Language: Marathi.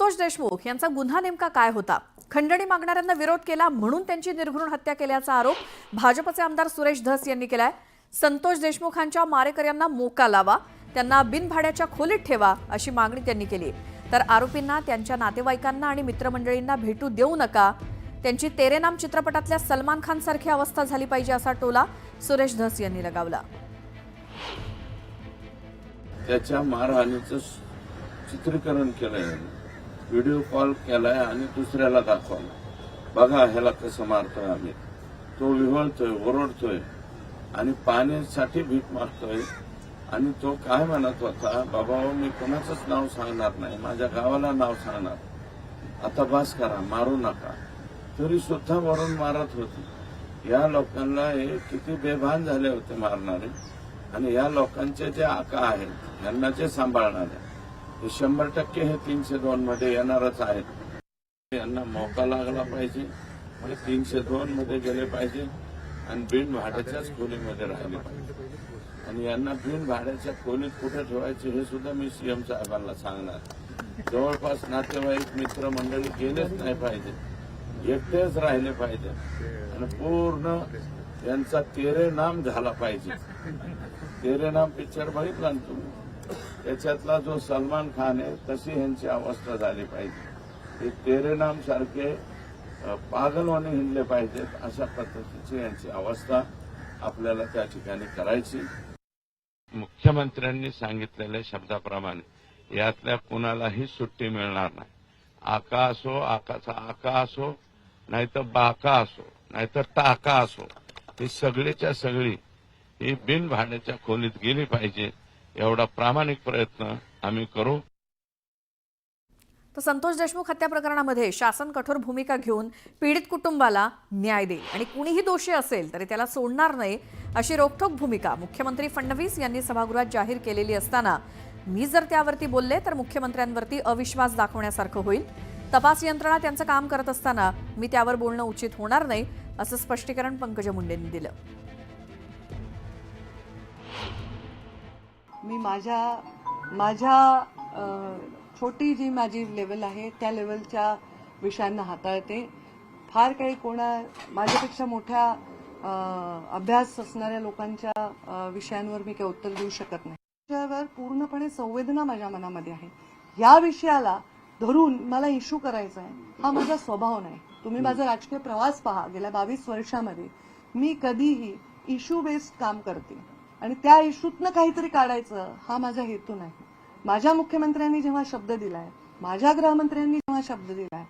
संतोष देशमुख यांचा गुन्हा नेमका काय होता? खंडणी मागणाऱ्यांना विरोध केला म्हणून त्यांची निर्घृण हत्या केल्याचा आरोप भाजपचे आमदार सुरेश धस यांनी केलाय। संतोष देशमुखांच्या मारेकऱ्यांना मोका लावा, त्यांना बिनभाड्याच्या खोलीत ठेवा अशी मागणी त्यांनी केली। तर आरोपींना त्यांच्या नातेवाईकांना आणि मित्रमंडळींना भेटू देऊ नका, त्यांची तेरे नाम चित्रपटातल्या सलमान खान सारखी अवस्था झाली पाहिजे असा टोला सुरेश धस यांनी लगावला। त्याच्या मारहाणीचं चित्रीकरण केलंय, व्हिडिओ कॉल केलाय आणि दुसऱ्याला दाखवला, बघा ह्याला कसं मारतोय आम्ही। तो विव्हळतोय, ओरडतोय आणि पाण्यासाठी भीक मागतोय। आणि तो काय म्हणत होता, बाबा मी कोणाचंच नाव सांगणार नाही, माझ्या गावाला नाव सांगणार, आता बस करा, मारू नका। तरी सुद्धा वरून मारत होती। या लोकांना हे किती बेभान झाले होते मारणारे, आणि या लोकांचे जे आका आहेत यांना जे सांभाळणारे हे 100% हे 302 मध्ये येणारच आहेत। यांना मौका लागला पाहिजे, 302 मध्ये गेले पाहिजे आणि बिन भाड्याच्याच खोलीमध्ये राहिले पाहिजे। आणि यांना बिन भाड्याच्या खोलीत कुठे ठेवायचे हे सुद्धा मी सीएम साहेबांना सांगणार। जवळपास नातेवाईक मित्रमंडळी गेलेच नाही पाहिजे, एकटेच राहिले पाहिजे आणि पूर्ण यांचा तेरे नाम झाला पाहिजे। तेरे नाम पिक्चर बघितला ना तुम्ही, त्याच्यातला जो सलमान खान आहे तशी यांची अवस्था झाली पाहिजे। हे तेरे नाम सारखे पागलवाने हिंडले पाहिजेत, अशा पद्धतीची यांची अवस्था आपल्याला त्या ठिकाणी करायची। मुख्यमंत्र्यांनी सांगितलेल्या शब्दाप्रमाणे यातल्या कुणालाही सुट्टी मिळणार नाही। आका असो, आकाचा आका असो, नाहीतर बाका असो, नाहीतर टाका असो, ही सगळीच्या सगळी ही बिन भाड्याच्या खोलीत गेली पाहिजे, एवढा प्रामाणिक प्रयत्न आम्ही करू। तर संतोष देशमुख हत्या प्रकरणामध्ये शासन कठोर भूमिका घेऊन पीडित कुटुंबाला न्याय देईल आणि कुणीही दोषी असेल तरी त्याला सोडणार नाही अशी रोखठोक भूमिका मुख्यमंत्री फडणवीस यांनी सभागृहात जाहीर केलेली असताना मी जर त्यावरती बोलले तर मुख्यमंत्र्यांवरती अविश्वास दाखवण्यासारखं होईल। तपास यंत्रणा त्यांचं काम करत असताना मी त्यावर बोलणं उचित होणार नाही असं स्पष्टीकरण पंकजा मुंडेंनी दिलं। मी माझ्या छोटी जी माझी लेवल आहे त्या लेवलच्या विषयांना हाताळते। फार काही माझ्यापेक्षा मोठ्या अभ्यास असणाऱ्या लोकांच्या विषयांवर मी काही उत्तर देऊ शकत नाही। त्यावर पूर्णपणे संवेदना माझ्या मनामध्ये आहे। या विषयाला धरून मला इश्यू करायचा आहे हा माझा स्वभाव नाही। तुम्ही माझा राजकीय प्रवास पहा, गेल्या 22 वर्षामध्ये मी कधीही इश्यू बेस्ड काम करते आणि त्या इश्यूतनं काहीतरी काढायचं हा माझा हेतू नाही। माझ्या मुख्यमंत्र्यांनी जेव्हा शब्द दिलाय, माझ्या गृहमंत्र्यांनी जेव्हा शब्द दिलाय,